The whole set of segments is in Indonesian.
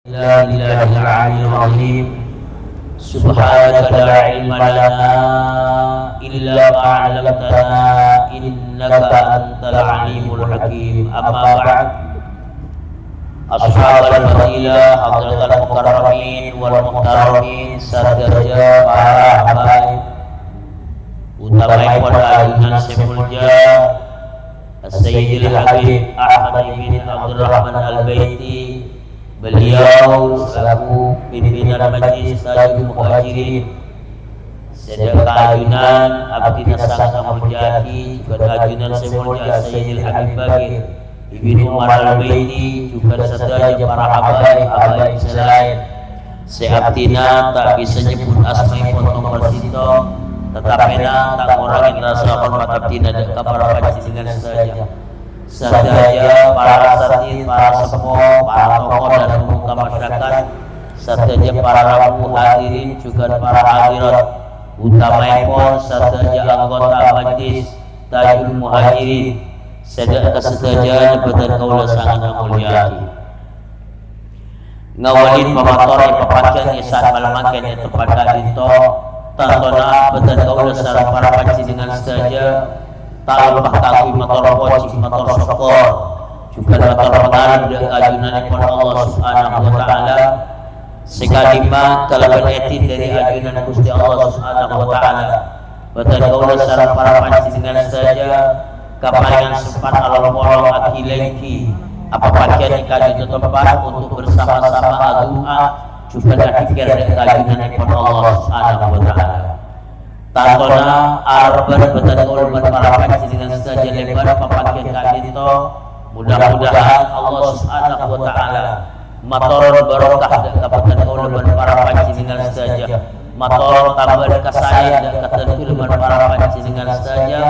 لا إله العلي العظيم سبحانك لا علم لنا إلا ما علمتنا إنك أنت العليم الحكيم. أما بعد، أصحاب الفضيلة حضرة المكرمين والمحترمين serta para habaib utamanya pada ajunan semulja Sayyidil Habib Ahmad bin Abdul Rahman Al-Baiti. Beliau selaku pimpinan Majelis Tajul Muhajirin sedang keajunan abdina sang Amurjati juga keajunan semulja Sayyidil Habib Bagir Ibnu Umar Al-Baiti juga serta para habaib selain seabdina tak bisa nyebut asma'i potong persito tetapi tak orang yang rasa hormat abdina dan para panci dengan saja para asatid, para sepuh, para tokoh dan pemuka masyarakat serta para rabu hadirin juga para hadirat utamanya serta anggota Majelis Tajul Muhajirin sedang kesedaran badan kaula sangat mulyati ngawalin pemator yang pepakian saat malam makan yang tepat dito tantona badan kaula sareng para panci dengan saja tak lupa kagui motor poci, motor sokor juga motor pengaruh dan ajunan kepada Allah Subhanahu wa Ta'ala sekali mah kalaban etin dari ajunan Gusti Allah Subhanahu wa Ta'ala badan kaula sareng para panci dengan saja kapangan sempat alon-alon akilengki apa bagian kajian tempat untuk bersama-sama doa juga dipikir dengan ajunan kepada Allah Subhanahu wa Ta'ala. Tantona arban badan ulman para panci dengan saja lebar papakian kali itu mudah-mudahan Allah Subhanahu wa Ta'ala matoron barokah dan badan ulman para panci dengan saja matoron tambah kasaya dan ketentu ulman para panci dengan saja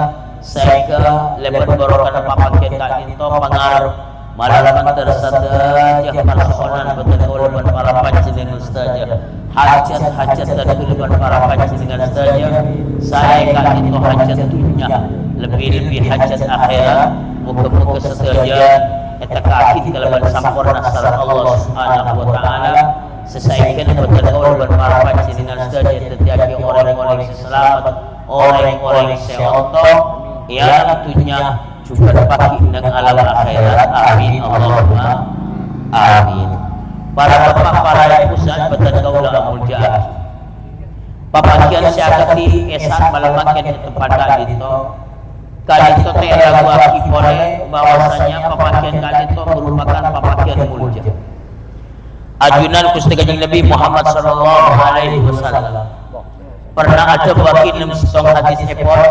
sehingga lebar barokah papakian kali itu pengaruh malaman tersadar yang persoalan badan ulman para panci dengan saja hajat-hajat dan kehidupan para panci dengan saja saya kan itu hajat dunia lebih-lebih hajat akhirat muka-muka seterusnya eta kaki kalaban sampurna sareng Allah Subhanahu wa Ta'ala sesaikeun badan ulun para panci dengan saja terjadi orang-orang selamat orang-orang seonto yang dunia juga dapat dengan alam akhirat. Amin Allahumma amin. Para bapak, para ibu saat badan kaula amulja papakian syakati esan malamaken di tempat kalito teh lagu akipore bahwasanya papakian kalito merupakan papakian mulja ajunan Gusti Kanjeng Nabi Muhammad sallallahu alaihi wasallam. Pernah ada bagi 6 setong hadis epor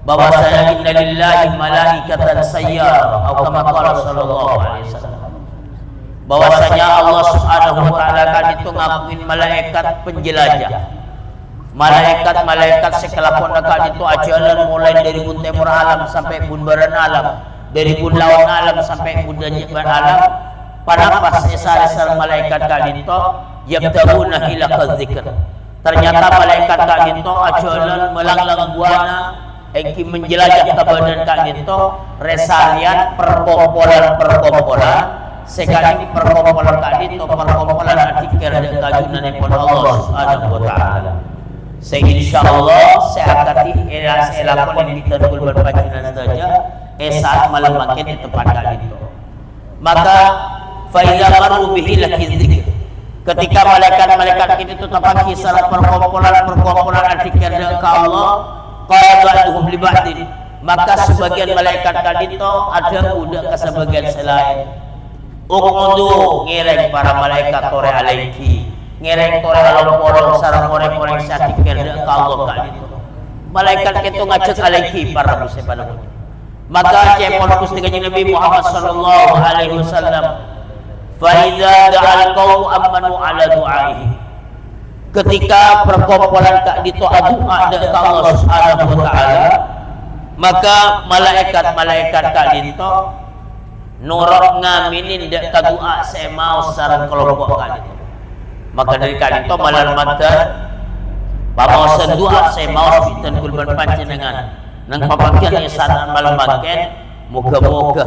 bahwasanya innalillahi malaikatan sayyara atau kama qala sallallahu alaihi wasallam bahwasanya Allah Subhanahu wa Ta'ala kan itu ngakuin malaikat penjelajah malaikat sekelapun akan itu ajalan mulai dari bun timur alam sampai bun baran alam dari bun lawan alam sampai bun danjiban alam panapas esar-esar malaikat kan itu yabdaguna ila kadzikr ternyata malaikat kan itu ajalan melanglang buana engki menjelajah ke badan kan itu resalian perkompolan sekali perkompolan tadi itu perkompolan artikel dan kajunan kepada Allah Subhanahu wa Ta'ala. Insyaallah saya akan elakon yang ditergul berpacinan saja saat malam makin di tempat kali itu. Maka faidah maru bihi lakizikr ketika malaikat itu tempat kisah perkompolan artikel dan ke Allah qadaduhum li ba'din maka sebagian malaikat tadi itu ada udah ke sebagian selain Uqdu ngereng para malaikat tore alaiki ngereng tore alon-alon sareng koreng-koreng satikir ka Allah ka itu malaikat itu ngajak alaiki para muslim pada maka cepon Gusti Kanjeng Nabi Muhammad sallallahu alaihi wasallam fa idza da'al qaum amanu ala du'aihi ketika perkumpulan ka itu doa ka Allah Subhanahu wa Ta'ala maka malaikat ka itu nurut ngaminin dak kadua saya mau sareng kelompok kali itu maka dari kali itu malam madan pamosan doa saya mau fitan kulban panjenengan nang papakian saat malam makan moga-moga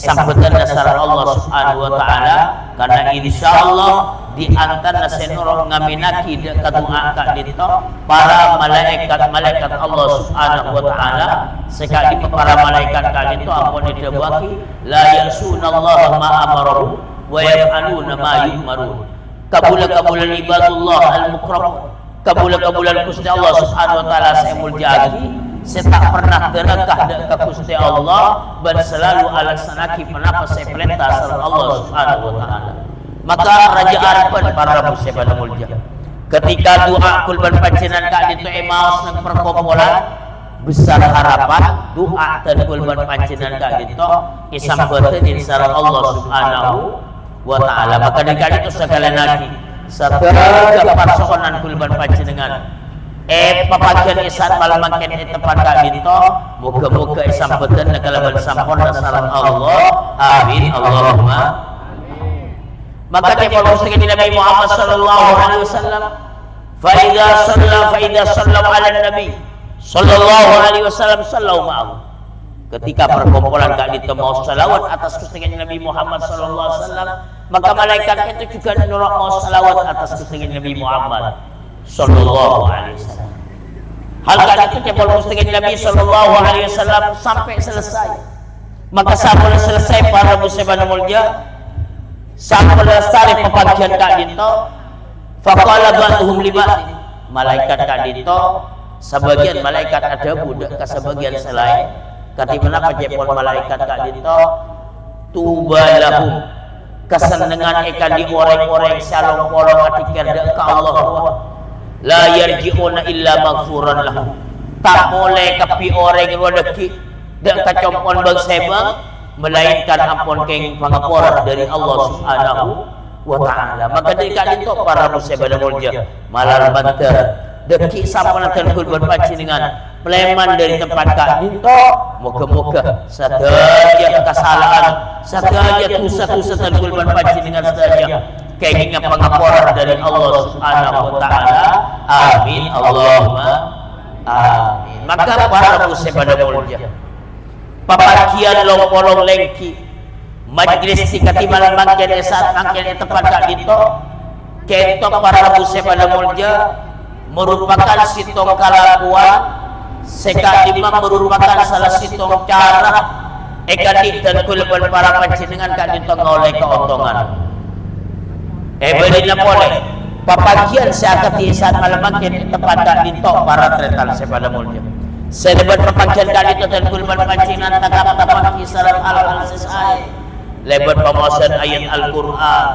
sambutan dasar Allah Subhanahu wa taala karena insyaallah di antara senoro ngaminaki kadua ka dito para malaikat Allah Subhanahu wa taala sekali para malaikat ka dito ampun didebaki la yasunallaha ma amaru wa yaf'aluna ma yu'marun kabula ibadullah al-mukram kabula Gusti Allah Subhanahu wa taala saya muljaki saya tak pernah derekah ke Gusti Allah dan selalu alaksanaki penapa saya perintah Allah Subhanahu wa taala. Maka Raja Arfan para Rabu pada mulja ketika doa kulban pancenan kak itu emaus ng perkumpulan besar harapan doa dan kulban pancenan kak itu isambatan insara Allah Subhanahu wa taala. Maka dikali itu sekalian lagi setiap persoalan kulban pancenengan papagian isat malam makin tepat kak itu moga-moga isambatan nakalaban sampurna salam Allah amin Allahumma. Maka dia bermusik di Nabi Muhammad sallallahu alaihi wasallam fa idza sallam ala nabi sallallahu alaihi wasallam sallallahu ma'ahu ketika perkumpulan kak itu mau salawat atas kesucian Nabi Muhammad sallallahu alaihi wasallam maka malaikat itu juga nurut mau salawat atas kesucian Nabi Muhammad sallallahu alaihi wasallam. Hal kali itu dia bermusik di Nabi sallallahu alaihi wasallam sampai selesai. Maka sampai selesai para muslimin mulia sampai selesai pembagian kak dito faqala ba'dhum li ba'd malaikat kak dito sebagian malaikat ada budak ke sebagian selain katimana pajepon malaikat kak dito tubalahum kesenengan ikan di orang-orang salong polong atikir ke Allah la yarji'una illa maghfuran lahum tak boleh kapi orang rodeki dak kacompon bang sebang melainkan ampun keng pangapura dari Allah Subhanahu wa taala. Maka ketika itu para muslimin mulja malar banter deki sampun ten kulban panjenengan pleman dari tempat kak dito moga-moga sadaya kesalahan sadaya dosa-dosa ten kulban panjenengan sadaya kenging pangapura dari Allah Subhanahu wa taala amin Allahumma amin. Maka para muslimin mulja papakian long-polong lengki majlis si katimalan mangken saat mangken tempat kak dito kentok para buse pada mulja merupakan sitong kalakuan sekadima merupakan salah sitong cara ekadi dan kulban para panjenengan kak dito ngoleh keuntungan belina boleh papakian seakati saat malam mangken tempat kak dito para tretal sepada mulja selebat perpanjangan kali itu dan kulban pancingan takap-takap kisaran al-sisai lebat pemawasan ayat Al-Quran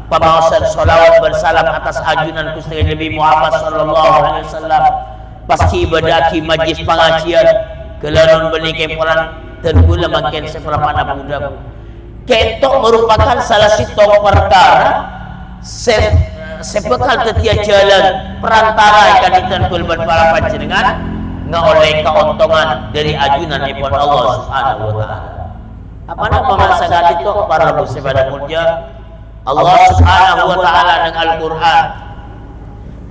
pemawasan sholawat bersalam atas ajunan Gusti Nabi Muhammad sallallahu alaihi wasallam pasti ibadaki majlis pengajian kelanon beli kempolan dan gula makin seperempat budak ketok merupakan salah satu perkara sebekal tetia jalan perantara ikan dan kulban para panjenengan oleh keuntungan dari ajunan ipon Allah Subhanahu wa taala. Apa nama masa kali itu para muslimin mulia Allah Subhanahu wa taala dengan Al-Qur'an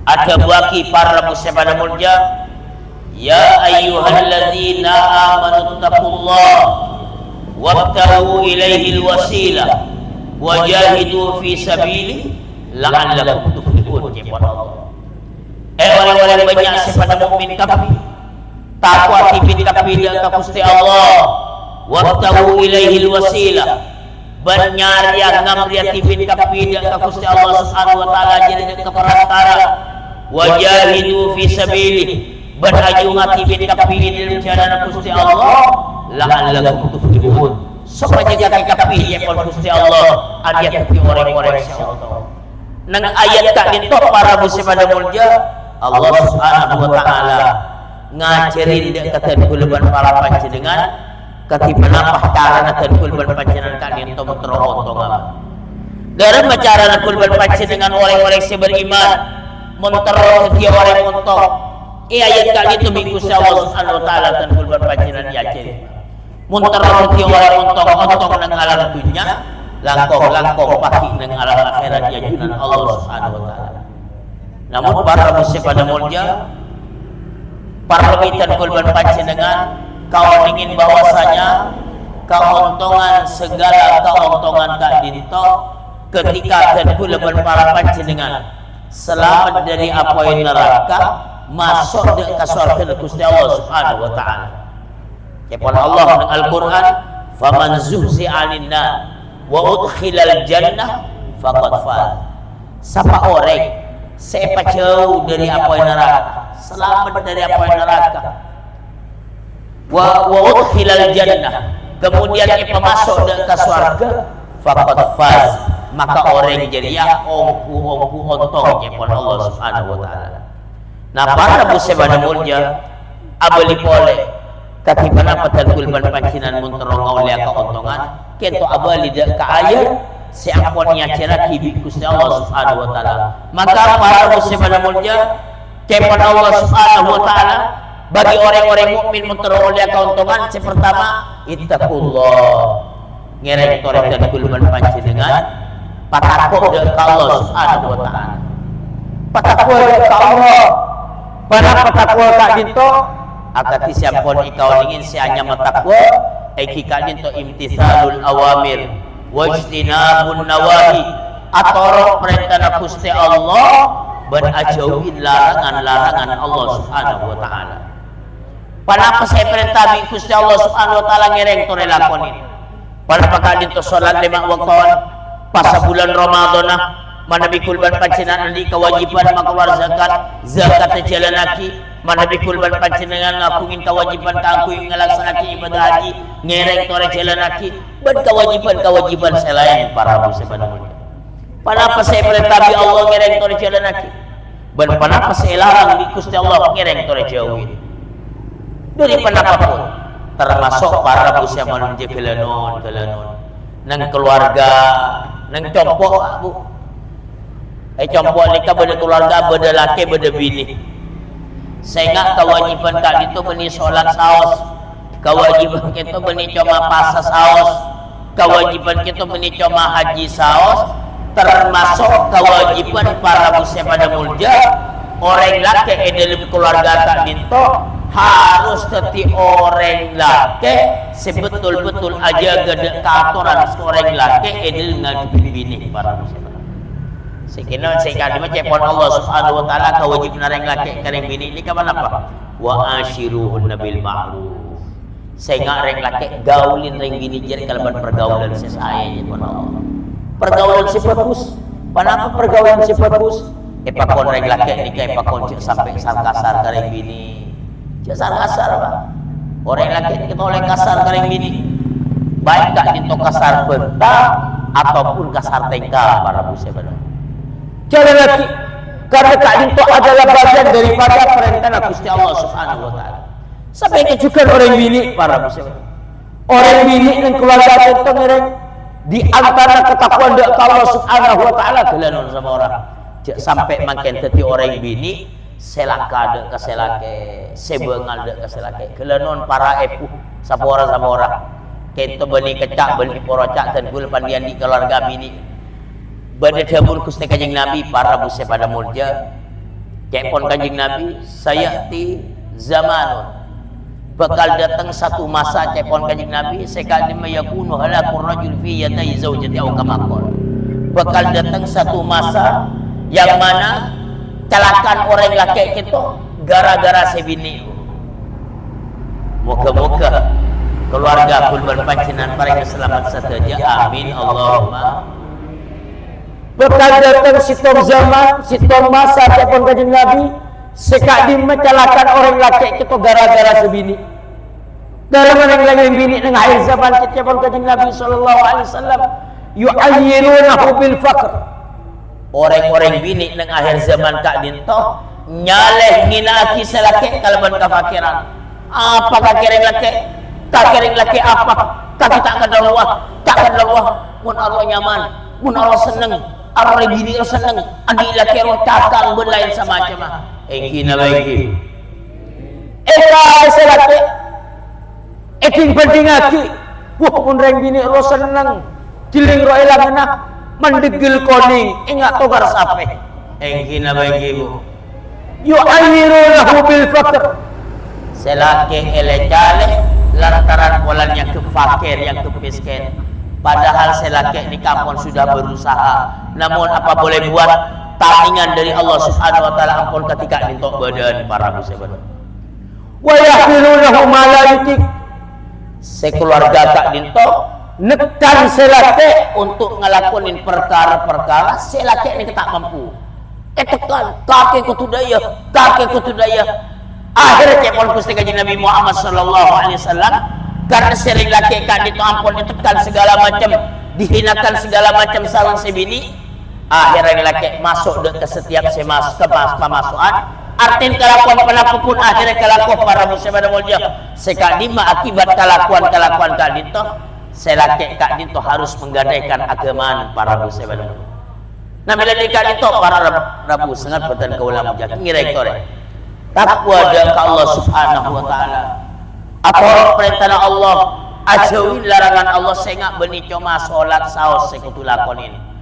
ada bagi para muslimin mulia ya ayyuhalladzina amanu taqullaha wabtaghu ilaihi alwasilah wajahidu fi sabili la'allakum tuflihun ipon Allah. Orang-orang banyak sepada mukmin kami takwa tibin kapila ka Gusti Allah wabtahu ilaihi alwasilah banyar yang ngamriya tibin kapila ka Gusti Allah Subhanahu wa taala jadi ke perantara wajahidu fi sabili berajung tibin kapila di jalan Gusti Allah la'allakum tuflihun supaya jadi kapila pol Gusti Allah ayat ti orang-orang insyaallah nang ayat kak dito para muslimin mulya Allah Subhanahu wa taala ngajarin dek katan kulban para panjenengan katipan apa cara katan kulban panjenengan kan itu terotong apa dalam cara kulban panjenengan orang-orang yang beriman menteror setiap orang montok ayat kali itu minggu Allah Subhanahu wa taala dan kulban panjenengan yakin menteror setiap orang montok nang alam dunia langkong pagi nang alam akhirat yajunan Allah Subhanahu wa taala. Namun para muslim pada mulia parlemen kulban panjenengan kau ingin bahwasanya keuntungan segala keuntungan kak dinto ketika dan kula para panjenengan selamat dari apa yang neraka masuk ke surga Gusti Allah Subhanahu wa taala. Kepala Allah dalam Al-Qur'an, "Faman zuhzi'a 'anil nar wa udkhilal jannah faqad faz." Siapa orang siapa jauh dari apa yang neraka, selamat dari apa yang neraka, wa udkhilal jannah, kemudian ia masuk ke surga, faqad faz, maka orang jadi ya ongku ontong kepada Allah Subhanahu wa taala. Nah, para busebana mulya abali pole katibana patalkul ban pancinan munterong aulia keuntungan kento abali ka ayat si amponnya cera kibi Gusti Allah Subhanahu wa taala. Maka para busebana mulya kepada Allah Subhanahu wa taala bagi orang-orang mukmin munterong aulia keuntungan si pertama ittaqullah, ngerek torek dan kulban pancingan patakut ke Allah Subhanahu wa taala. Patakut ke Allah. Pada patakwa kak dinto akati siapun ikau ingin si hanya matakwa eki kak dinto imtithalul awamir wajtinabun nawahi atoro perintah Gusti Allah dan ajauhin larangan-larangan Allah Subhanahu wa taala. Panapa saya perintah bi Gusti Allah Subhanahu wa taala ngereng tore lakonin. Panapa kak dinto salat 5 waktuan pas bulan Ramadan mana bikul ban pancingan di kewajiban mengeluar zakat jalan laki, mana bikul ban pancingan ngakungin kewajiban kangku yang ngelaksanakan ibadah haji ngereng tore jalan laki ban kewajiban selain para musibah mulia. Panapa saya perintah bi Allah ngereng tore jalan laki, ban panapa saya larang bi Gusti Allah ngereng tore jauhin. Dari panapa pun termasuk para musibah manusia kelanon nang keluarga nang compok bu compok nikah beda keluarga, beda laki, beda bini. Saya ingat kewajiban kak itu beni sholat saos, kewajiban kita beni cuma pasas saos, kewajiban kita beni cuma haji saos, termasuk kewajiban para muslim pada mulja orang laki dalam keluarga kak itu harus teti orang laki sebetul-betul aja gede keaturan orang laki dalam bini para muslim. Sekina sekali cepon Allah Subhanahu wa taala kewajiban orang laki kareng bini ini kapan apa? Wa ashiruhun bil ma'ruf. Sehingga orang laki gaulin ring bini jadi kalaban pergaulan sesuai cepon Allah. Pergaulan si bagus. Panapa pergaulan si bagus? Pakon orang laki nikah pakon sampai kasar kareng bini. Jasar kasar Pak. Orang laki kita oleh kasar kareng bini. Baik gak itu kasar benta ataupun kasar tengka para musibah. Jalan lagi karena kak dinto adalah bagian daripada perintah Gusti Allah Subhanahu wa taala. Sampai juga orang bini para muslim. Orang bini dan keluarga itu ngereng di antara ketakwaan Allah Subhanahu wa taala gelanon sama orang. Sampai makin teti orang bini selaka de ke selake, sebengal de ke selake. Gelanon para epu sama orang. Kento beni kecak beni porocak dan gul pandian di keluarga bini. Badadabul Gusti Kanjeng Nabi para muslim pada mulja kepon Kanjeng Nabi saya ti zamanun bakal datang satu masa kepon Kanjeng Nabi sekali mayakunu halakul rajul fi yadai zaujati aw kamakol bakal datang satu masa yang mana celakan orang laki itu gara-gara sebini. Moga-moga keluarga kulban pancenan para selamat saja amin Allahumma. Bakal datang sitom zaman, sitom masa cepon Kanjeng Nabi sekali mencelakan orang laki itu gara-gara sebini. Dalam orang bini dengan akhir zaman cepon Kanjeng Nabi sallallahu alaihi wasallam yu'ayyirunahu bil faqr. Orang-orang bini dengan akhir zaman kak dinto nyaleh nginaki selaki kalaban kafakiran. Apa kakiring laki? Kakiring laki apa? Kaki tak kedaluah, mun Allah nyaman, mun Allah seneng. Orang bini seneng, andi laki roh cakang berlain sama macam. Engki na baiki. Eka selaki. Eking penting aki. Wah pun reng bini roh seneng. Ciling roh elang enak. Mendegil koning. Ingat togar sape. Engki na baiki bu. Yu'ayyirunahu bil faqr. Selaki ele cale lantaran polan yang ke fakir, yang ke miskin. Padahal selaki ni kampung sudah berusaha, namun apa boleh buat, talingan dari Allah Subhanahu wa taala ampun ketika dintok badan para musibah. Wa yahmilunahu ma la yutik. Sekeluarga kak dintok nekan selaki untuk ngelakuin perkara-perkara selaki ni tak mampu. Tekan kakek kutu daya, kakek kutu daya. Akhirnya kepon Gusti Kanjeng Nabi Muhammad sallallahu alaihi wasallam karena sering laki kak dintok ampun ditekan segala macam, dihinakan segala macam sarang sebini. Akhirnya laki masuk ke setiap pemasukan. Artin kelakuan pelaku pun akhirnya kelakuan para musibah dan mulia. Sekadima akibat kelakuan kak dinto, selaki kak dinto harus menggadaikan agamaan para musibah dan mulia. Nah bila kak dinto para rabu sangat betul kaulah menjaga ngirai korek. Takwa dan Allah Subhanahu wa taala. Apa perintah Allah? Ajauhin larangan Allah sehingga benih cuma solat saos sekutu lakonin.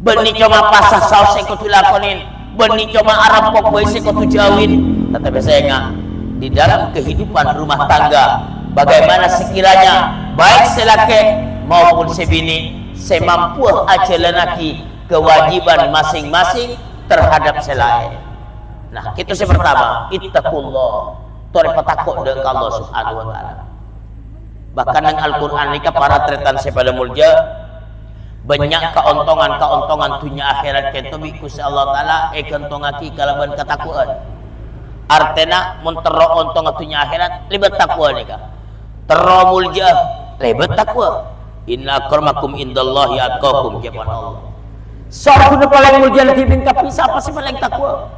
Benih cuma pasah saus yang kutu lakonin, benih cuma arampok boy yang kutu jauhin. Tetapi saya ingat di dalam kehidupan rumah tangga, bagaimana sekiranya baik selaki maupun sebini semampu aja lenaki kewajiban masing-masing terhadap selain. Nah, itu yang pertama, ittaqullah, torep takut dengan Allah Subhanahu wa taala. Bahkan dengan Al-Qur'an ini para tretan sepada mulja banyak keuntungan dunia akhirat kita Gusti Allah taala kentongaki kalaban ketakuan. Artena mentero untung dunia akhirat lebet takwa nika. Tero mulja lebet takwa. Inna akramakum indallahi atqakum jaman Allah. Sorguna paling mulja lebih bingkapi siapa sih paling takwa?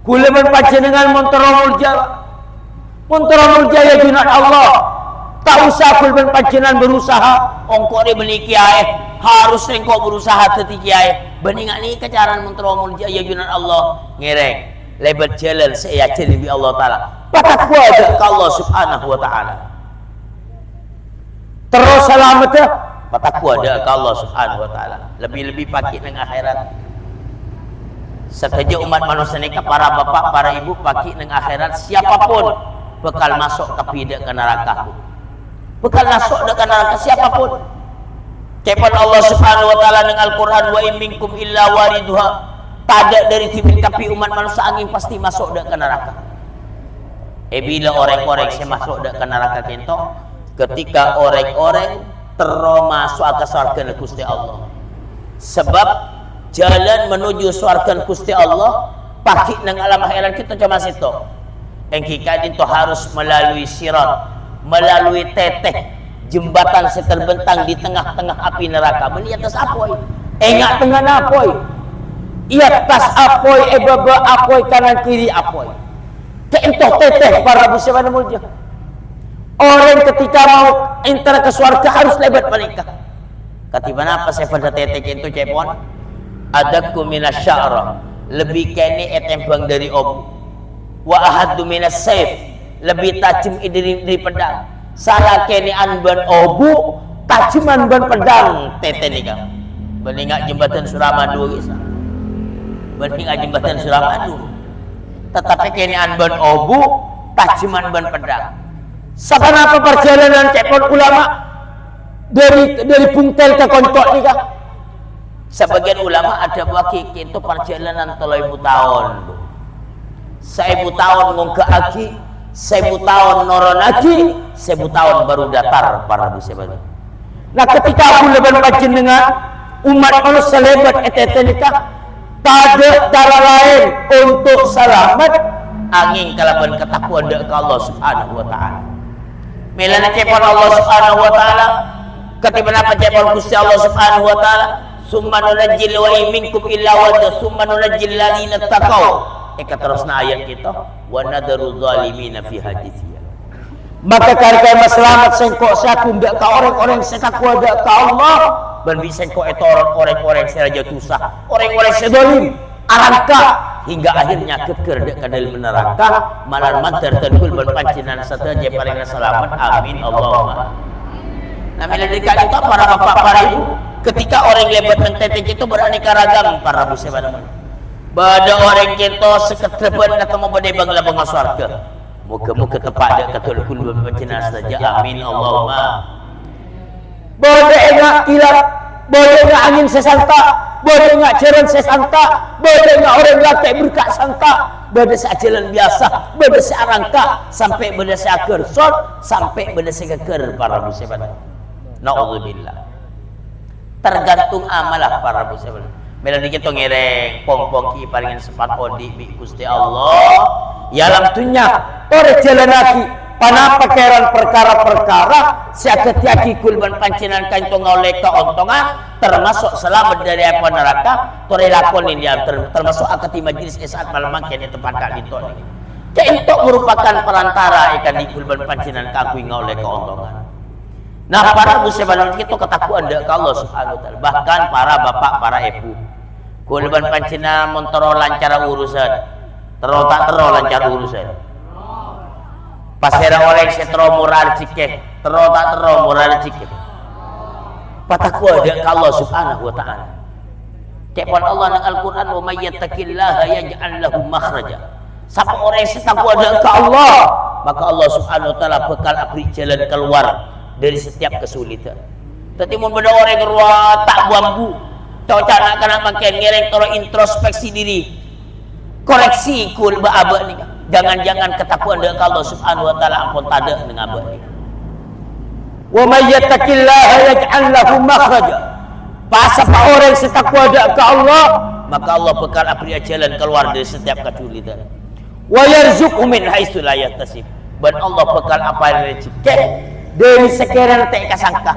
Kula panjenengan mentero mulja. Mentero mulja ya junat Allah. Tak usah kulban panjenengan berusaha ongko dia beli kiai harus engkau berusaha teti kiai beningat ni kecaran mentero mulja ya junat Allah ngereng lebat jalan saya jadi Allah taala patakwa ada ke Allah Subhanahu wa taala terus selamat ya patakwa ada ke Allah Subhanahu wa taala lebih-lebih pakit dengan akhirat seteja umat manusia ni para bapak para ibu pakit dengan akhirat siapapun bakal masuk ke pidak ke neraka bakal masuk ke neraka siapapun. Kepan Allah Subhanahu wa taala dengan Al-Qur'an wa in minkum illa wariduha. Tak dari timin kapi umat manusia angin pasti masuk ke neraka. Bila orang-orang yang masuk ke neraka kento ketika orang-orang termasuk ke surga Gusti Allah. Sebab jalan menuju surga Gusti Allah pakik nang alam akhirat kita cuma situ. Engkika itu harus melalui sirat, melalui teteh jembatan seterbentang di tengah-tengah api neraka. Beli atas apoi, enggak tengah apoi, iya atas apoi, baba apoi kanan kiri apoi. Keentoh teteh para musibah mulja. Orang ketika mau enter ke surga harus lebat menikah. Katibana apa saya pada teteh itu cepon? Adaku minasyara lebih kene etembang dari obu. Wa ahaddu minas saif lebih tajam dari pedang. Salah kene anban obu tajiman ban pedang tete nika beningat jembatan Suramadu kisah beningat jembatan Suramadu tetapi kene anban obu tajiman ban pedang sabanapa perjalanan cepon ulama dari Puntel ke Kontok nika sebagian ulama ada bagi itu perjalanan 3000 tahun 1000 tahun ngongke aki 1000 tahun noron lagi 1000 tahun baru datar para musibah. Nah ketika aku leban panjenengan umat manusia lebat etetenika tak ada cara lain untuk selamat angin kalaban ketakuan ke Allah Subhanahu wa taala. Melana cepon Allah Subhanahu wa taala ketika apa cepon Gusti Allah Subhanahu wa taala summa nunajjil wa minkum illa wa summa nunajjil ladina taqaw. Terusna ayat kita wa nadaru zalimina fi hadithiya. Maka karena selamat sengkok saku ndak ka orang-orang setakwa dak ka Allah ban bisa sengkok itu orang-orang seraja tusah orang-orang sedolim arangka hingga akhirnya keker dak ka dalam neraka malar mantar tadkul ban pancenan sataja paling selamat amin Allahumma. Nah bila dekat itu para bapak para ibu ketika orang lebat mentetek itu beraneka ragam para musibah. Bada orang kita seketeban atau mau badai bangla bangga surga. Muka-muka tepat dia katul kulban pancinan saja. Amin Allahumma. Boleh enggak kilat, boleh enggak angin sesanta, boleh enggak cerun sesanta, boleh enggak orang laki berkat santa, berdesa jalan biasa, berdesa rangka, sampai berdesa kerson, sampai berdesa keker para musibah. Na'udzubillah. Tergantung amalah para musibah. Bila kita ngereng, pong-pong ki palingan sempat odi bi Gusti Allah. Ya lamtunya orang jalan lagi. Pana pakeran perkara-perkara siaketiaki kulban pancinan kantong oleh keontongan termasuk selamat dari apa neraka tore lakon ini termasuk akati majlis saat malam makin tempat kak dito ini. Untuk merupakan perantara ikan di kulban pancinan kakui oleh keontongan. Nah para musibah kita ketakuan dek Allah subhanahu wa ta'ala. Bahkan para bapak, para ibu kulban pancinan montoro lancar urusan tero tak tero lancar urusan. Pasera oleh setro murah cikeh, tero tak tero murah cikeh. Patakwa dia Allah subhanahu wa ta'ala. Kepon Allah nang Al-Quran wa may yattaqillaha yaj'al lahu makhraja. Siapa orang yang setakwa dengan Allah, maka Allah subhanahu wa ta'ala bakal beri jalan keluar dari setiap kesulitan. Tapi mun benda orang yang tak bambu, cocok nak makin ngereng toro introspeksi diri. Koreksi kul ba ni. Jangan-jangan ketakuan dengan Allah subhanahu wa ta'ala ampun tada dengan abad ni. Wa may yattaqillaha yaj'al lahu makhraja. Siapa orang yang setakwa dengan Allah, maka Allah bakal beri jalan keluar dari setiap kesulitan. Wa yarzuqhu min haitsu la yahtasib. Dan Allah bakal rezeki dari sekiranya tak kasangka.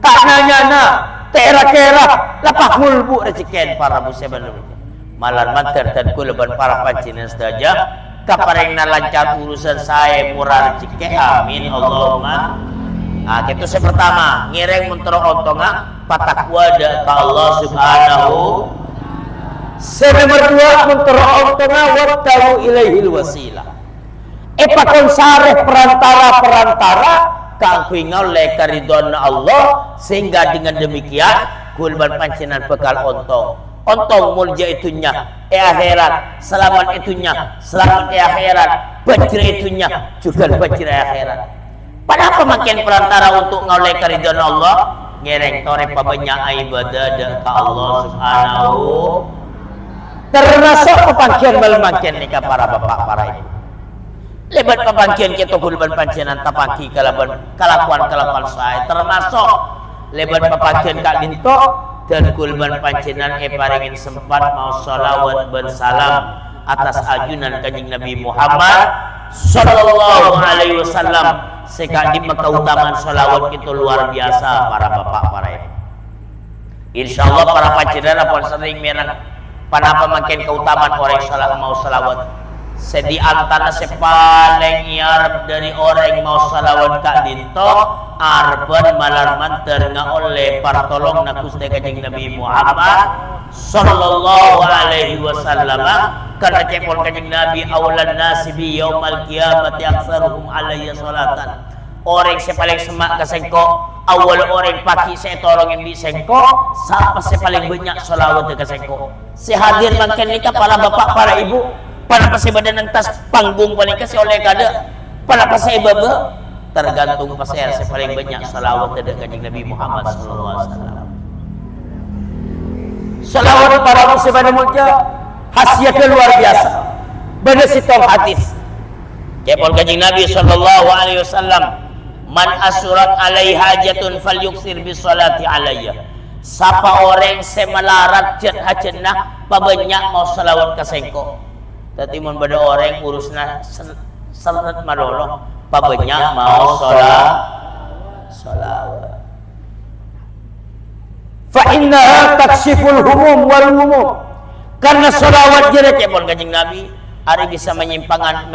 Tak nanya tera-kera lapah mulbu rezeki para musibah. Malar mantar dan kulban para pancinan saja. Kapareng na lancar urusan saya murah rezeki. Amin Allahumma. Nah, itu yang pertama, ngereng mentero ontonga patakwa ke Allah subhanahu. Nomor dua, mentero ontonga wattahu ilaihil wasilah. Pakon sareh perantara kang kuingau le karidon Allah, sehingga dengan demikian kulban pancinan bekal ontong mulja itunya akhirat, selamat itunya selamat akhirat, bajra itunya juga bajra akhirat. Padahal makin perantara untuk ngoleh keridhaan Allah, ngereng tore pabanyak ibadah ke Allah subhanahu. Termasuk pepangkian makin nikah para bapak, para ibu. Lebat pepangkian kita kulban pancinan tapaki kalakuan saya, termasuk lebat pepangkian kak dinto dan kulban pancinan paringin sempat mau salawat dan salam atas ajunan kanjeng Nabi Muhammad sallallahu alaihi wasallam. Sekali keutamaan salawat itu luar biasa para bapak, para ibu. Insyaallah para pancinan apun sering merang panapa makin keutamaan orang salat mau salawat. Sedi antara sepaling iarab dari orang mau salawat kak dinto arban malar manter nga oleh partolong na Gusti kanjeng Nabi Muhammad sallallahu alaihi wasallam. Karena cepol kanjeng Nabi awalan nasi bi yaumal qiyamati aktsaruhum alayya salatan. Orang sepaling semak kasengko, awal orang pagi saya tolong yang disengko, siapa sepaling banyak salawat ke kasengko. Sehadir makin nikah para bapak, para ibu, para pasai badan yang tas panggung paling kasih oleh kada, para pasai baba tergantung pasai sepaling banyak salawat dari kanjeng Nabi Muhammad sallallahu alaihi wasallam. Salawat para pasai badan mulia khasiatnya luar biasa. Benar sitom hadis. Kepol kanjeng Nabi sallallahu alaihi wasallam, man asurat alaihi hajatun falyuksir bis salati alayya. Sapa orang semalarat jet hajatna pabanyak mau salawat kasengko. Tadi mun bada orang urusna salat malolo pabanyak mau salawat. Fa innaha takshiful humum wal humum. Karena salawat jadi kepon kanjeng Nabi hari bisa menyimpangan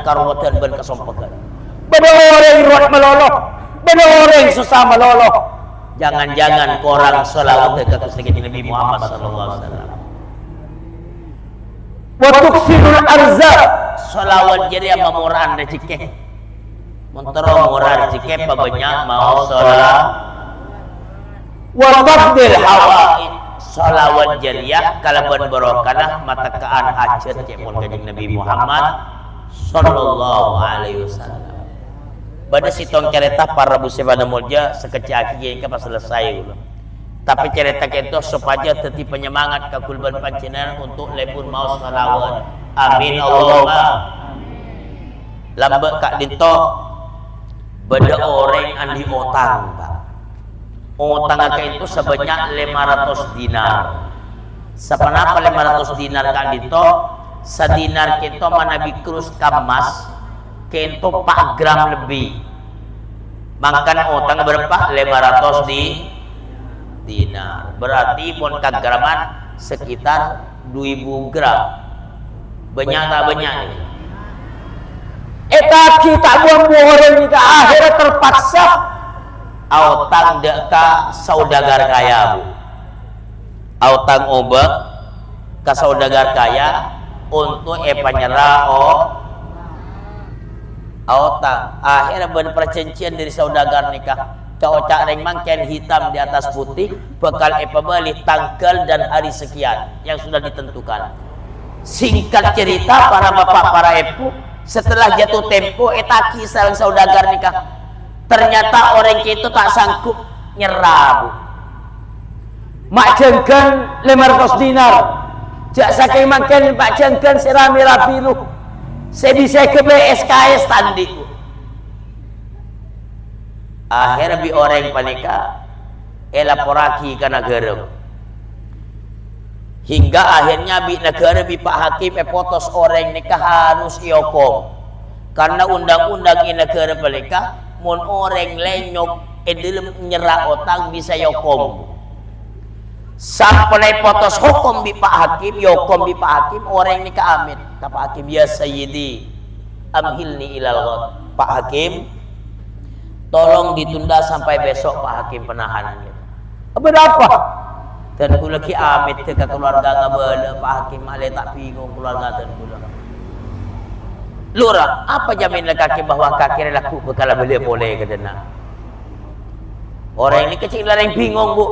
karwatan dan kesompakan. Bada orang ruat melolo, bada orang susah melolo. Jangan-jangan korang salawat ke Gusti Nabi Muhammad sallallahu alaihi wasallam. Wa tuksirul arzaq, salawat jadi murah rezeki. Montoro murah rezeki pabanyak mau salawat. Wa tabdil hawaid, salawat jariyah kalaban barokah matakaan hajat kepon kanjeng Nabi Muhammad sallallahu alaihi wasallam. Pada sitong cerita para busi pada mulja sekecil akhirnya pas selesai ulah. Tapi cerita itu supaya tetap penyemangat kakulban panjenengan untuk lepun mau selawat. Amin Allahumma. Lambat kak dinto beda orang andi otang pak. Otang itu sebanyak 500 dinar. Sepanapa 500 dinar kak dinto, sedinar kita manabi krus kamas kento 4 gram lebih. Makan otang berapa? 500 dinar. Berarti pun kagraman sekitar 2000 gram. Banyak tak banyak nih. Eta kita buang-buang orang ini ke akhirat terpaksa. Autang deka saudagar kaya bu. Autang obat ke saudagar kaya untuk penyerah autang. Akhirnya berperjanjian dari saudagar nikah. Kau cak reng mangken hitam di atas putih, bekal beli tanggal dan hari sekian yang sudah ditentukan. Singkat cerita para bapak para ibu, setelah jatuh tempo etaki sareng saudagar nikah. Ternyata orang itu tak sanggup nyerah. Mak jengken 500 dinar. Jak saking mangken pak jengken sirami rabilu. Saya bisa ke SKS tandi. Akhirnya bi orang panika laporaki ke negara. Hingga akhirnya bi negara bi Pak Hakim potos orang nikah harus iokom. Karena undang-undang in negara panika mun orang lenyok dalam menyerah otang bisa yokom. Sampai potos hukum bi Pak Hakim, yokom bi Pak Hakim orang nikah amin. Kata Pak Hakim, ya Sayyidi amhilni ilal ghad. Pak Hakim tolong ditunda sampai besok Pak Hakim penahanan gitu. Berapa? Dan kula ki amit ke keluarga ngabala Pak Hakim ale tak bingung keluarga dan kula. Lurah, apa jamin kaki bahwa kaki laku bekala beli boleh ke dana. Orang ini kecil larang bingung bu.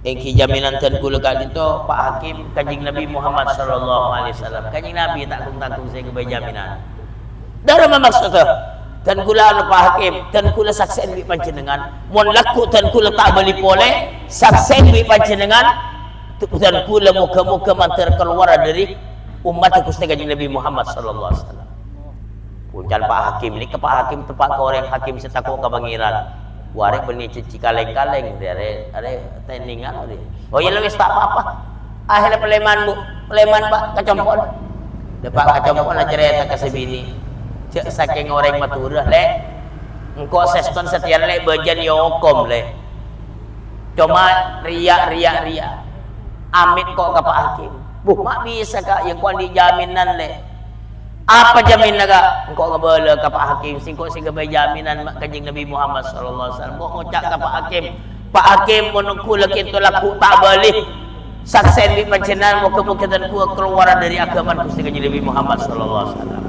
Engki jaminan dan kula kali itu Pak Hakim kanjeng Nabi Muhammad sallallahu alaihi wasallam. Kanjeng Nabi tak tanggung saya ke jaminan. Darah maksudnya dan kula Pak Hakim dan kula saksen bi panjenengan mun laku dan kula tak beli boleh saksen bi panjenengan dan kula muka-muka mantar keluar dari umat Gusti Kanjeng Nabi Muhammad sallallahu alaihi wasallam. Puncal Pak Hakim ini ke Pak Hakim tempat ke orang hakim setakut ke bangiran. Warek beni cici kaleng-kaleng dari tendingan dia. Oh ya lewis tak apa-apa. Akhirnya peleman bu, peleman Pak kecompol. Depak kecompol aja cerita ke sebini. Cek saking orang maturah le. Engkau seston setian le bajan yokom le. Cuma ria. Amit kok ke Pak Hakim. Bu mak bisa kak yang kau dijaminan le. Apa jaminan kak? Engkau ngebala ke Pak Hakim. Singkau singgabai jaminan kanjeng Nabi Muhammad sallallahu alaihi wasallam. Kau ngucap ke Pak Hakim. Pak Hakim menunggu lagi itu laku tak balik. Saksen di pancenan muka-muka dan ku keluar dari agama Gusti Kanjeng Nabi Muhammad sallallahu alaihi wasallam.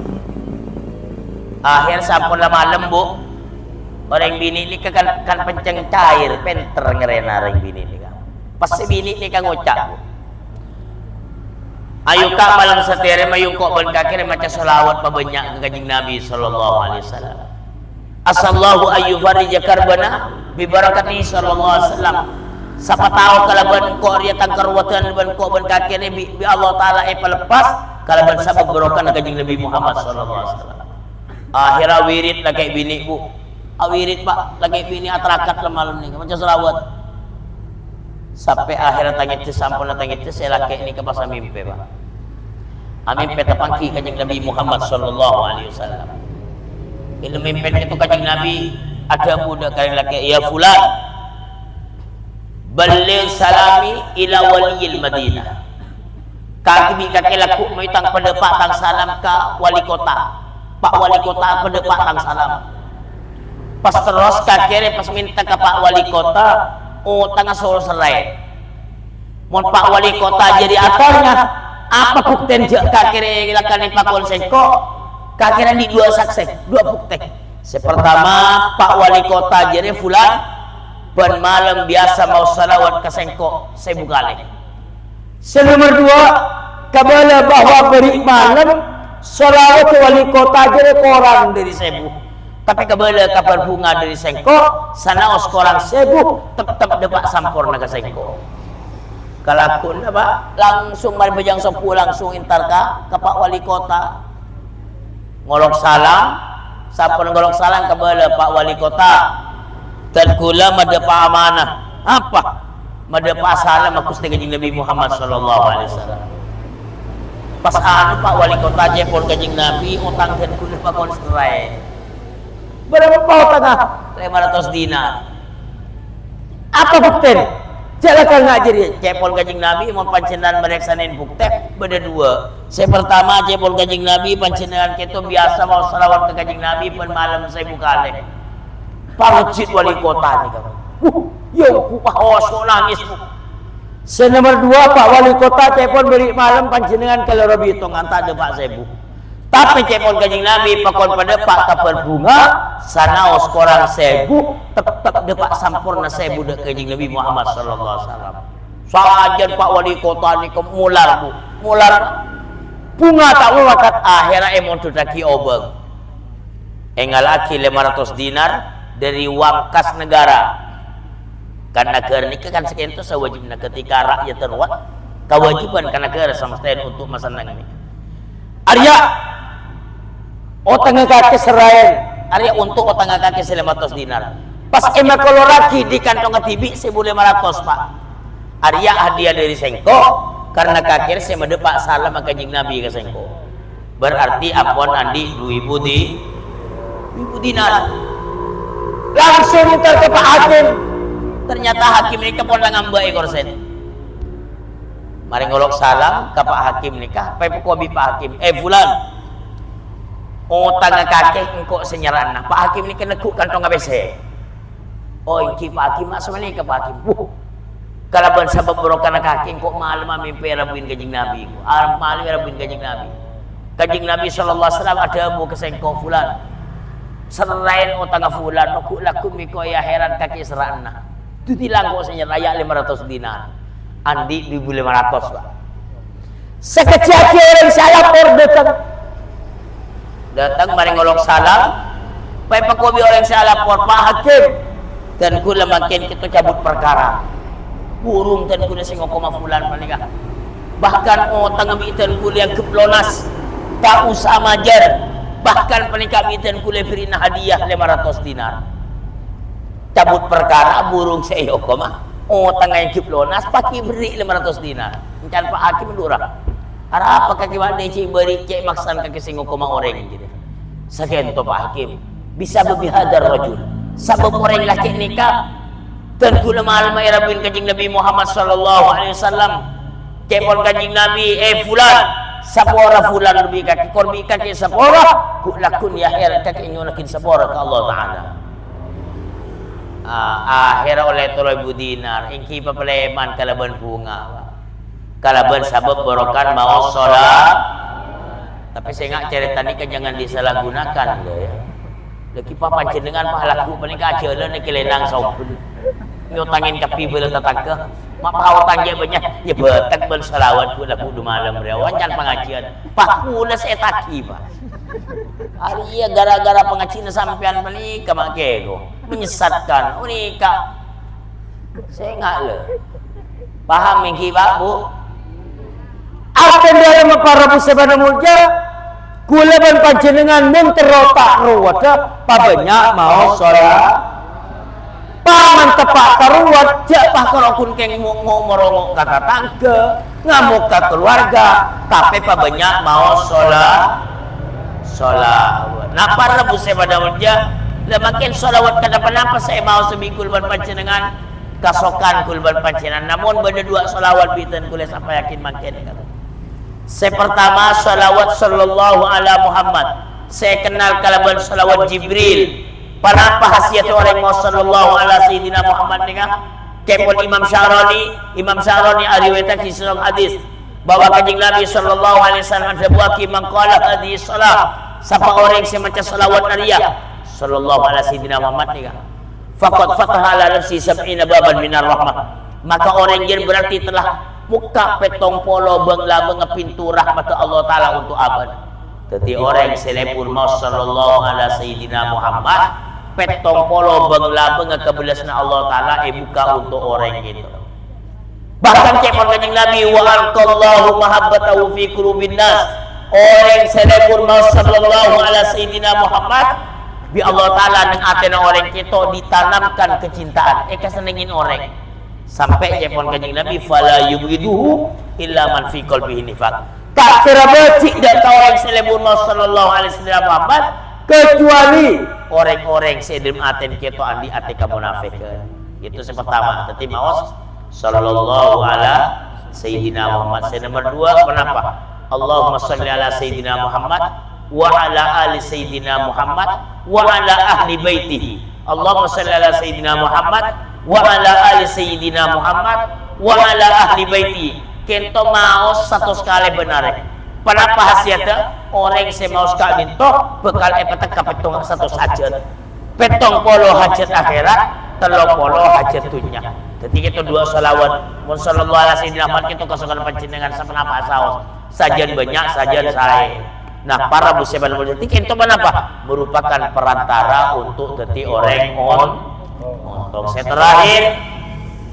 Akhir sampun malam bu. Orang bini ini kan penceng cair, penter ngerena orang bini ini kan. Pas bini ini kan ngucap bu. Ayo kak malam setere mayu kok ben kakek maca selawat pabanyak ke kanjeng Nabi sallallahu alaihi wasallam. Asallahu ayu farija karbana bi barakati sallallahu alaihi wasallam. Siapa tahu kalau ben kok dia tangkar watan ben kok ben kakek bi Allah taala pelepas kalau ben sabab barokah kanjeng Nabi Muhammad sallallahu alaihi wasallam. Akhirnya wirid lagi bini bu. Wirid Pak lagi bini atrakat malam ni maca selawat. Sampai akhirnya tangit sampun tangit saya laki ini ke pasal mimpi Pak. Amin peta pangki kanjeng Nabi Muhammad sallallahu alaihi wasallam. Ini mimpi itu kanjeng Nabi ada budak kali laki ya fulan. Balil salami ila waliyil Madinah. Kaki kakek laku mitang pada Pak tang salam ke wali kota. Pak wali kota pada Pak tang salam. Pas terus kakek pas minta ke Pak wali kota. Oh tengah sore serai. Mon Pak Wali Kota jadi atornya. Apa bukti kakek lakukan Pak Wali Sengko? Kakek di dua saksi, dua bukti. Pertama Pak Wali Kota jadi fulan ban malam biasa mau salawat ke Sengko, saya bukali. Nomor dua, kabala bahwa beri malam Salawat wali kota jadi korang dari 1000. Tapi kebala kapal bunga dari sengko, sanaos korang 1000, tetap dapat sampurna ke sengko. Kalakun apa? Langsung mari bejang sepuh langsung intar ka Pak Wali Kota. Ngolok salam, sampun ngolok salam kebala Pak Wali Kota. Dan kula madapa amanah. Apa? Madapa salam aku Kanjeng Nabi Muhammad sallallahu alaihi wasallam. Pas Pak Wali Kota jepon Kanjeng Nabi utang dan kula pakon serai. Berapa tengah? 500 dinar. Apa bukti? Jalakan ngajari cepol Kanjeng Nabi mau pancenan mereksanin bukti beda dua. Saya pertama cepol Kanjeng Nabi pancenan kita biasa mau salawat ke Kanjeng Nabi pen malam saya buka lek. Parujit wali kota nih kamu. Yo ku pahoso nangis. Saya nomor 2 Pak Wali Kota cepol beri malam pancenan kalau Robi itu nganta ada Pak Sebu. Tapi cepol Kanjeng Nabi pakon pada Pak kapal bunga sanaos korang 1000 tetap depak sampurna 1000 dek Kanjeng Nabi Muhammad sallallahu alaihi wasallam. Sajan Pak Wali Kota ni kemular bu, mular bunga tak wakat akhirnya emon tudaki obeng. Engalaki 500 dinar dari wakas negara. Karena negara ini kan sekian itu sewajibnya ketika rakyat terwat kewajiban karena negara sama sekali untuk masalah ini. Arya otang kaki serayan Arya untuk otang kaki 500 dinar pas emak kalau lagi di kantong tibi 1500 Pak Arya hadiah dari sengko karena kakir saya mendepak salam Kanjeng Nabi ke sengko berarti apon andi 2000 dinar langsung minta ke Pak Hakim ternyata Hakim ini kepon ngambak ekor sen mari ngolok salam ke Pak Hakim nikah pepokobi Pak Hakim fulan utang kakek engkau senyaran Pak Hakim ini kena kuk kantong ABC. Oh iki Pak Hakim asal ni ke Pak Hakim. Kalau ban sabab berokan kakek engkau malam mimpi rabuin Kanjeng Nabi. Malam rabuin Kanjeng Nabi. Kanjeng Nabi sallallahu alaihi wasallam ada mu kesengko fulan. Serain utang fulan aku lakum miko ya heran kakek serana. Itu tilang kok senyar raya 500 dinar. Andi 1500 Pak. Sekecil orang saya datang mari ngolok salam pai pakobi orang saya lapor Pak Hakim dan kula makin kita cabut perkara burung dan kula sing ngoko mafulan panika bahkan tengah mitan kula yang keplonas tak usah majar bahkan panika mitan kula beri hadiah 500 dinar cabut perkara burung saya koma tengah yang keplonas pakai beri 500 dinar encan Pak Hakim lurah ara apa kaki wande cik beri cik maksan kaki singo koma orang gitu. Sekian to Pak Hakim bisa bebihadar rajul. Sabab orang laki nikah dan kula malam rabuin Kanjeng Nabi Muhammad sallallahu alaihi wasallam. Kepon Kanjeng Nabi fulan sapora fulan lebih kaki korbi kaki sapora ku lakun ya her kaki nyonakin sapora ke Allah taala. Akhirnya oleh 3000 dinar ingki papaleman kalaban bunga. Kalaban sabab berokan mau sholat tapi saya nggak cerita ni kan jangan disalahgunakan ya lagi papan jenengan pahalaku panika aja ni kelenang saupun nyotangin kapi bela tataka mak pahawatan dia banyak ya betak bersalawat ku lagu du malam rewan can pengajian pakula saya taki Pak hari iya gara-gara pengajian sampean panika makego menyesatkan unika saya nggak le paham mingki Pak Bu akan dalam para musibah mulia kulaban panjenengan menterotak ruwada pabanya mau sholat paman tepak karuat japah kerokun keng ngomorongok kata tangga ngamuk ke keluarga tapi pabanya mau sholat nah para musibah mulia makin sholawat kenapa saya mau seminggu kulaban panjenengan kasokan kulaban panjenengan namun benda 2 sholawat bitan kuliah sampai yakin makin saya pertama salawat sallallahu ala Muhammad saya kenal kalaban salawat Jibril Panapa hasiat orang mau sallallahu ala Sayyidina Muhammad ni kepon Imam Syarani ariwayat di seorang hadis bahwa Kanjeng Nabi sallallahu alaihi wasallam berbuat man qala hadhihi salat siapa orang yang membaca salawat Nabiya sallallahu ala Sayyidina Muhammad ni faqad fataha ala nafsi 70 baban minar rahmah maka orang yang berarti telah buka petong polo bengla mengepintu rahmat Allah Ta'ala untuk abad Jadi orang selepun mau sallallahu ala sayyidina Muhammad petong polo bangla benga kebelasna Allah Ta'ala buka untuk orang gitu. Bahkan kepon kanjeng Nabi wa alqallahu mahabbatahu fi qulubin nas. Orang selepun mau sallallahu ala sayyidina Muhammad bi Allah Ta'ala nang atena orang kita ditanamkan kecintaan kesenengin orang. Sampai kepon kanjeng Nabi fala yubghiduhu illa man fi qalbihi nifaq. Tak kira becik dan orang selebun sallallahu alaihi wasallam Muhammad kecuali orang-orang sedem aten keto andi ate ka munafikan. Itu yang pertama. Tetapi maos sallallahu ala sayyidina Muhammad. Yang nomor dua kenapa? Allahumma shalli ala sayyidina Muhammad wa ala ali sayyidina Muhammad wa ala ahli baitihi. Allahumma shalli ala sayyidina Muhammad wa ala ali sayyidina Muhammad wa ala ahli baitihi. Kento mau satu sekali benar. Kenapa hasilnya orang yang mau sekali itu bekal petek petong satu hajat. Petong polo hajat akhirat, telung polo hajat dunia. Jadi kita dua salawat. Mun sallallahu alaihi wasallam kita kesukaan panjenengan sapenapa saos. Sajian banyak, sajian saya. Nah, para muslimin berarti itu kenapa? Merupakan perantara untuk jadi orang untuk saya terakhir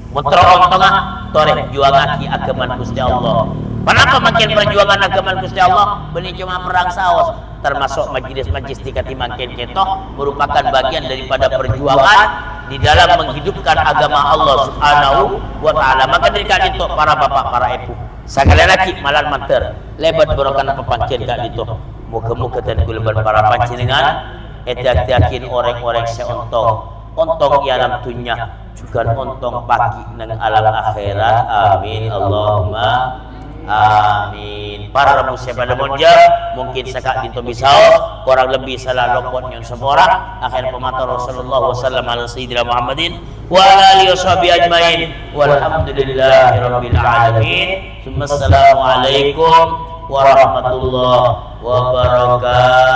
Mutrong tengah toreh juangan di agaman Gusti Allah. Kenapa makin perjuangan agaman Gusti Allah? Beli cuma perang saos, termasuk majelis-majelis dikati makin ketok merupakan bagian daripada perjuangan di dalam menghidupkan agama Allah Subhanahu wa Ta'ala. Maka dari itu para bapak, para ibu, sekali lagi malam manter lebat berokan pepancen kak itu. Muka-muka dan kulebat para panjenengan edak-dakin orang-orang seontong ontong di alam dunia juga ontong pagi nang alam akhirat. Amin Allahumma amin. Para muslimin monja mungkin sekak dinto bisau kurang lebih salah lokot yang semora akhir pemata Rasulullah wasallam ala sayyidina Muhammadin wa ala alihi washabihi ajmain walhamdulillahi rabbil alamin. Assalamualaikum warahmatullahi wabarakatuh.